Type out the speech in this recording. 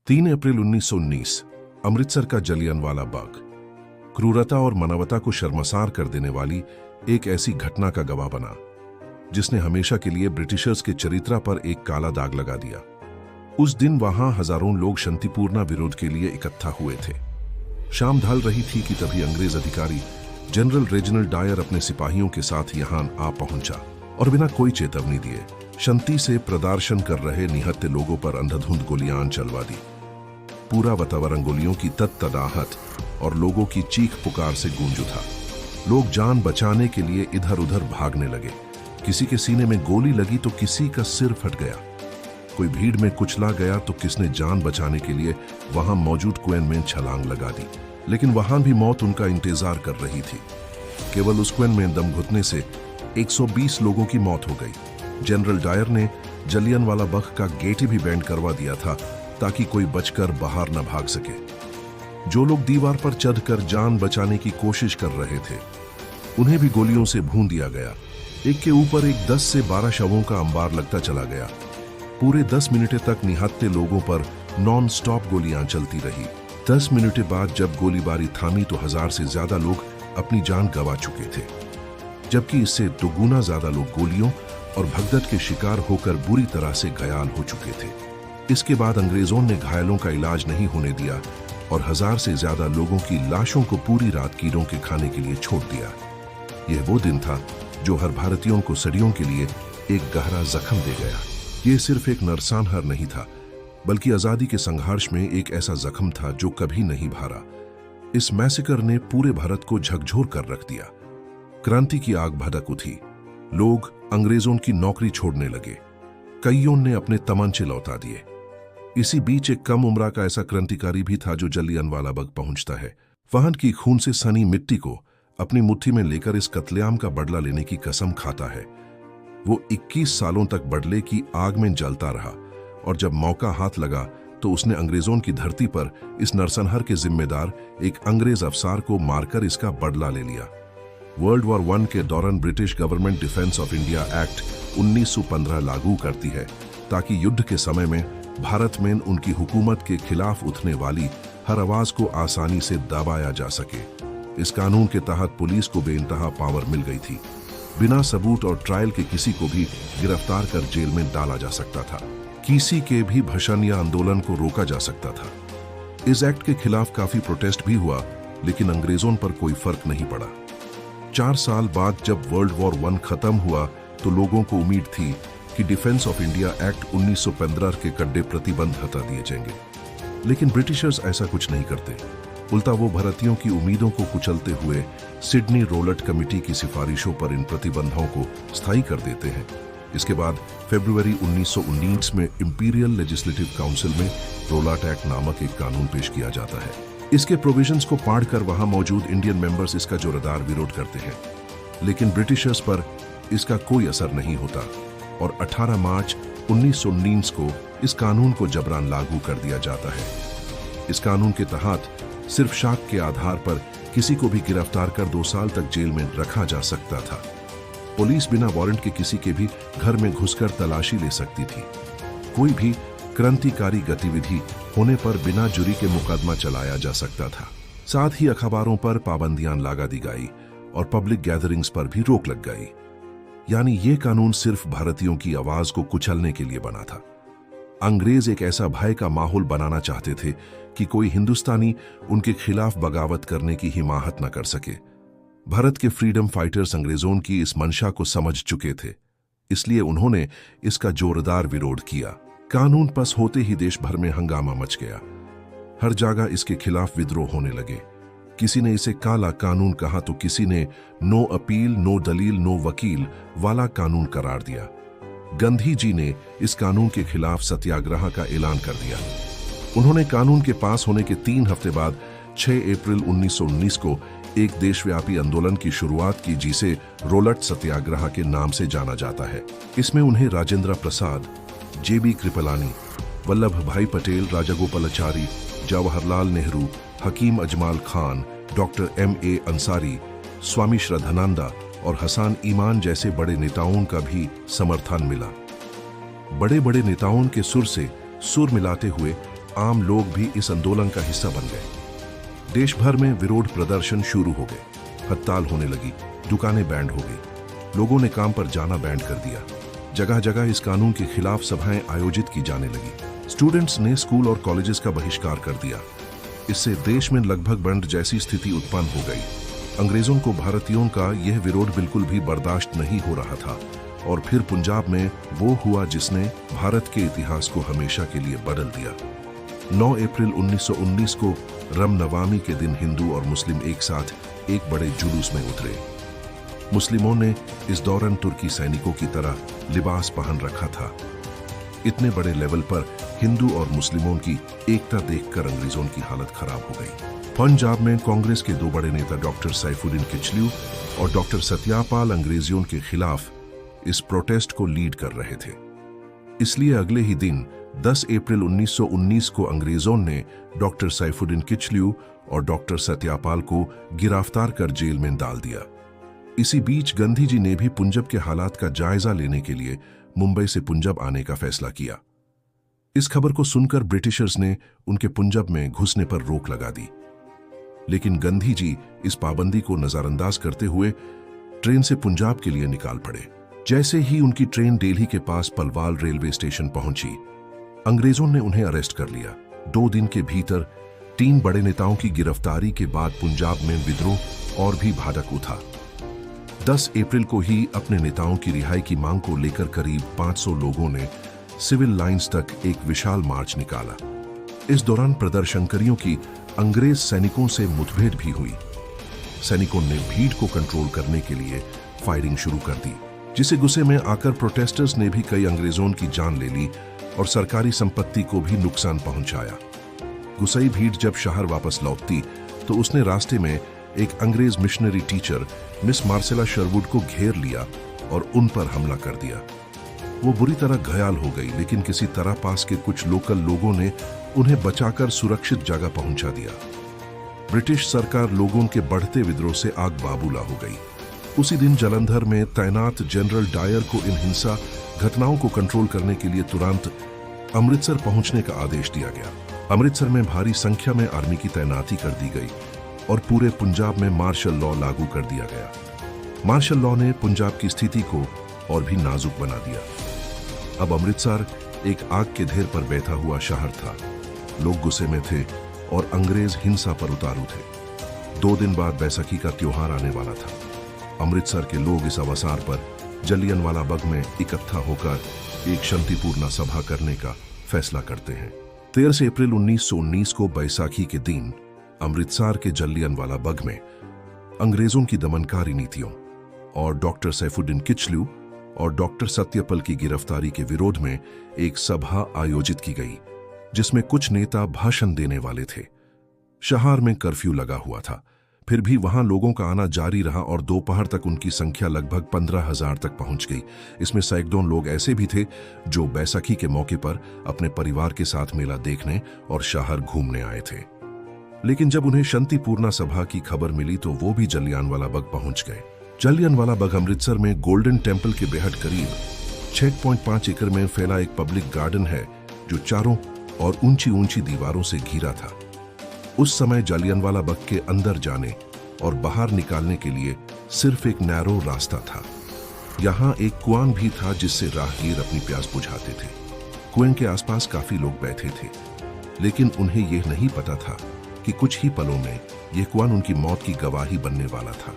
3 अप्रैल 1919 अमृतसर का जलियांवाला बाग क्रूरता और मानवता को शर्मसार कर देने वाली एक ऐसी घटना का गवाह बना जिसने हमेशा के लिए ब्रिटिशर्स के चरित्र पर एक काला दाग लगा दिया। उस दिन वहां हजारों लोग शांतिपूर्ण विरोध के लिए इकट्ठा हुए थे। शाम ढल रही थी कि तभी अंग्रेज अधिकारी जनरल रेजिनाल्ड डायर अपने सिपाहियों के साथ यहां आ पहुंचा और बिना कोई चेतावनी दिए शांति से प्रदर्शन कर रहे निहत्थे लोगों पर अंधाधुंध गोलियां चलवा दी। पूरा वातावरण गोलियों की तड़तड़ाहट और लोगों की चीख पुकार से गूंज उठा। लोग जान बचाने के लिए इधर उधर भागने लगे। किसी के सीने में गोली लगी तो किसी का सिर फट गया, कोई भीड़ में कुचला गया तो किसने जान बचाने के लिए वहां मौजूद कुएं में छलांग लगा दी। लेकिन वहां भी मौत उनका इंतजार कर रही थी। केवल उस कुएं में दम घुटने से 120 लोगों की मौत हो गई। जनरल डायर ने जलियांवाला बाग का गेट भी बैंड करवा दिया था ताकि कोई बचकर बाहर न भाग सके। जो लोग दीवार पर चढ़कर जान बचाने की कोशिश कर रहे थे उन्हें भी गोलियों से भून दिया गया। एक के ऊपर एक 10 से 12 शवों का अंबार लगता चला गया। पूरे 10 मिनट तक निहत्थे लोगों पर नॉन स्टॉप गोलियां चलती रही। 10 मिनट बाद जब गोलीबारी थामी तो 1000 से ज्यादा लोग अपनी जान गंवा चुके थे, जबकि इससे दोगुना ज्यादा लोग गोलियों और भगदड़ के शिकार होकर बुरी तरह से घायल हो चुके थे। इसके बाद अंग्रेजों ने घायलों का इलाज नहीं होने दिया और 1000 से ज्यादा लोगों की लाशों को पूरी रात कीड़ों के खाने के लिए छोड़ दिया। यह वो दिन था जो हर भारतीयों को सदियों के लिए एक गहरा जख्म दे गया। यह सिर्फ एक नरसंहार नहीं था, बल्कि आजादी के संघर्ष में एक ऐसा जख्म था जो कभी नहीं भरा। इस मैसेकर ने पूरे भारत को झकझोर कर रख दिया। क्रांति की आग भड़क उठी। लोग अंग्रेजों की नौकरी छोड़ने लगे। कईयों ने अपने तमंचे लौटा दिए। इसी बीच एक कम उम्र का ऐसा क्रांतिकारी भी था जो जलियांवाला बाग पहुंचता है। वहां की खून से सनी मिट्टी को अपनी मुट्ठी में लेकर इस कत्लेआम का बदला लेने की कसम खाता है। वो 21 सालों तक बदले की आग में जलता रहा और जब मौका हाथ लगा तो उसने अंग्रेजों की धरती पर इस नरसंहार के जिम्मेदार एक अंग्रेज अफसर को मारकर इसका बदला ले लिया। वर्ल्ड वॉर 1 के दौरान British government defence of India act 1915 लागू करती है ताकि युद्ध के समय में भारत में उनकी हुकूमत के खिलाफ उठने वाली हर आवाज को आसानी से दबाया जा सके। इस कानून के तहत पुलिस को बेइंतहा पावर मिल गई थी। बिना सबूत और ट्रायल के किसी को भी गिरफ्तार कर जेल में डाला जा सकता था। किसी के भी भाषण या आंदोलन को रोका जा सकता था। इस एक्ट के खिलाफ काफी प्रोटेस्ट भी हुआ, लेकिन अंग्रेजों पर कोई फर्क नहीं पड़ा। 4 साल बाद जब वर्ल्ड वॉर 1 खत्म हुआ तो लोगों को उम्मीद थी कि डिफेंस ऑफ इंडिया एक्ट 1915 के कड़े प्रतिबंध हटा दिए जाएंगे, लेकिन ब्रिटिशर्स ऐसा कुछ नहीं करते। उल्टा वो भारतीयों की उम्मीदों को कुचलते हुए सिडनी रोलट कमेटी की सिफारिशों पर इन प्रतिबंधों को स्थायी कर देते हैं। इसके बाद फरवरी 1919 में इंपीरियल लेजिस्लेटिव काउंसिल में रोलट एक्ट नामक एक कानून पेश किया जाता है। इसके प्रोविजंस को पढ़कर वहां मौजूद इंडियन मेंबर्स इसका जोरदार विरोध करते हैं, लेकिन ब्रिटिशर्स पर इसका कोई असर नहीं होता और 18 मार्च 1919 को इस कानून को जबरान लागू कर दिया जाता है। इस कानून के तहत सिर्फ शक के आधार पर किसी को भी गिरफ्तार कर 2 साल तक जेल में रखा जा सकता था। पुलिस बिना वारंट के किसी के भी घर में घुसकर तलाशी ले सकती थी। कोई भी क्रांतिकारी गतिविधि होने पर बिना जुरी के मुकदमा चलाया जा सकता था। साथ ही अखबारों पर पाबंदियां लगा दी गई और पब्लिक गैदरिंग्स पर भी रोक लग गई। यानी ये कानून सिर्फ भारतीयों की आवाज को कुचलने के लिए बना था। अंग्रेज एक ऐसा भय का माहौल बनाना चाहते थे कि कोई हिंदुस्तानी उनके खिलाफ बगावत करने की हिमाकत न कर सके। भारत के फ्रीडम फाइटर्स अंग्रेजों की इस मंशा को समझ चुके थे, इसलिए उन्होंने इसका जोरदार विरोध किया। कानून पास होते ही देश भर में हंगामा मच गया। हर जगह इसके खिलाफ विद्रोह होने लगे। किसी ने इसे काला कानून कहा तो किसी ने नो अपील, नो दलील, नो वकील वाला कानून करार दिया। गांधी जी ने इस कानून के खिलाफ सत्याग्रह का ऐलान कर दिया। उन्होंने कानून के पास होने के 3 हफ्ते बाद 6 अप्रैल 1919 को एक देशव्यापी आंदोलन की शुरुआत की, जिसे रोलट सत्याग्रह के नाम से जाना जाता है। इसमें उन्हें राजेंद्र प्रसाद, JB कृपलानी, वल्लभ भाई पटेल, राजागोपालाचारी, जवाहरलाल नेहरू, हकीम अजमाल खान, डॉक्टर MA अंसारी, स्वामी श्रद्धानंदा और हसन ईमान जैसे बड़े नेताओं का भी समर्थन मिला। बड़े बड़े नेताओं के सुर से सुर मिलाते हुए आम लोग भी इस आंदोलन का हिस्सा बन गए। देश भर में विरोध प्रदर्शन शुरू हो गए, हड़ताल होने लगी, दुकानें बैंड हो गई, लोगों ने काम पर जाना बैंड कर दिया। जगह जगह इस कानून के खिलाफ सभाएं आयोजित की जाने लगी। स्टूडेंट्स ने स्कूल और कॉलेजेस का बहिष्कार कर दिया। इससे देश में लगभग बंद जैसी स्थिति उत्पन्न हो गई। अंग्रेजों को भारतीयों का यह विरोध बिल्कुल भी बर्दाश्त नहीं हो रहा था और फिर पंजाब में वो हुआ जिसने भारत के इतिहास को हमेशा के लिए बदल दिया। 9 अप्रैल 1919 को रामनवमी के दिन हिंदू और मुस्लिम एक साथ एक बड़े जुलूस में उतरे। मुस्लिमों ने इस दौरान तुर्की सैनिकों की तरह लिबास पहन रखा था। इतने बड़े लेवल पर हिंदू और मुस्लिमों की एकता देखकर अंग्रेजों की हालत खराब हो गई। पंजाब में कांग्रेस के 2 बड़े नेता डॉक्टर सैफुद्दीन किचलू और डॉक्टर सत्यापाल अंग्रेजियों के खिलाफ इस प्रोटेस्ट को लीड कर रहे थे। इसलिए अगले ही दिन 10 अप्रैल 1919 को अंग्रेजों ने डॉक्टर सैफुद्दीन किचलू और डॉक्टर सत्यापाल को गिरफ्तार कर जेल में डाल दिया। इसी बीच गांधी जी ने भी पंजाब के हालात का जायजा लेने के लिए मुंबई से पंजाब आने का फैसला किया। इस खबर को सुनकर ब्रिटिशर्स ने उनके पंजाब में घुसने पर रोक लगा दी, लेकिन गांधी जी इस पाबंदी को नजरअंदाज करते हुए ट्रेन से पंजाब के लिए निकाल पड़े। जैसे ही उनकी ट्रेन दिल्ली के पास पलवाल रेलवे स्टेशन पहुंची, अंग्रेजों ने उन्हें अरेस्ट कर लिया। 2 दिन के भीतर 3 बड़े नेताओं की गिरफ्तारी के बाद पंजाब में विद्रोह और भी भड़क उठा। 10 अप्रैल को ही अपने नेताओं की रिहाई की मांग को लेकर करीब 500 लोगों ने सिविल लाइंस तक एक विशाल मार्च निकाला। इस दौरान प्रदर्शनकारियों की अंग्रेज सैनिकों से मुठभेड़ भी हुई। सैनिकों ने भीड़ को कंट्रोल करने के लिए फायरिंग शुरू कर दी, जिसे गुस्से में आकर प्रोटेस्टर्स ने भी कई अंग्रेजों की जान ले ली और सरकारी संपत्ति को भी नुकसान पहुंचाया। गुस्साई भीड़ जब शहर वापस लौटती तो उसने रास्ते में एक अंग्रेज missionary teacher miss Marcela Sherwood को घेर लिया और उन पर हमला कर दिया। वो बुरी तरह घायल हो गई, लेकिन किसी तरह पास के कुछ लोकल लोगों ने उन्हें बचाकर सुरक्षित जगह पहुंचा दिया। ब्रिटिश सरकार लोगों के बढ़ते विद्रोह से आग बाबूला हो गई। उसी दिन जालंधर में तैनात जनरल डायर को इन हिंसा घटनाओं को कंट्रोल करने के लिए तुरंत अमृतसर पहुंचने का आदेश दिया गया। अमृतसर में भारी संख्या में आर्मी की तैनाती कर दी गई और पूरे पंजाब में मार्शल लॉ लागू कर दिया गया। मार्शल लॉ ने पंजाब की स्थिति को और भी नाजुक बना दिया। अब अमृतसर एक आग के ढेर पर बैठा हुआ शहर था। लोग गुस्से में थे और अंग्रेज हिंसा पर उतारू थे। 2 दिन बाद बैसाखी का त्योहार आने वाला था। अमृतसर के लोग इस अवसर पर जलियांवाला बाग में इकट्ठा होकर एक शांतिपूर्ण सभा करने का फैसला करते हैं। 13 अप्रैल 1919 को बैसाखी के दिन अमृतसर के जलियांवाला बाग में अंग्रेजों की दमनकारी नीतियों और डॉक्टर सैफुद्दीन किचलू और डॉक्टर सत्यपाल की गिरफ्तारी के विरोध में एक सभा आयोजित की गई, जिसमें कुछ नेता भाषण देने वाले थे। शहर में कर्फ्यू लगा हुआ था, फिर भी वहां लोगों का आना जारी रहा और दोपहर तक उनकी संख्या लगभग 15,000 तक पहुंच गई। इसमें सैकड़ों लोग ऐसे भी थे जो बैसाखी के मौके पर अपने परिवार के साथ मेला देखने और शहर घूमने आए थे। लेकिन जब उन्हें शांतिपूर्ण सभा की खबर मिली तो वो भी जलियांवाला बाग पहुंच गए। जलियांवाला बाग अमृतसर में गोल्डन टेम्पल के बेहद करीब 6.5 एकड़ में फैला एक पब्लिक गार्डन है, जो चारों और ऊंची ऊंची दीवारों से घिरा था। उस समय जलियांवाला बाग के अंदर जाने और बाहर निकालने के लिए सिर्फ एक नैरो रास्ता था। यहाँ एक कुआं भी था जिससे राहगीर अपनी प्यास बुझाते थे। कुएं के आसपास काफी लोग बैठे थे, लेकिन उन्हें यह नहीं पता था कि कुछ ही पलों में यह कुआं उनकी मौत की गवाही बनने वाला था।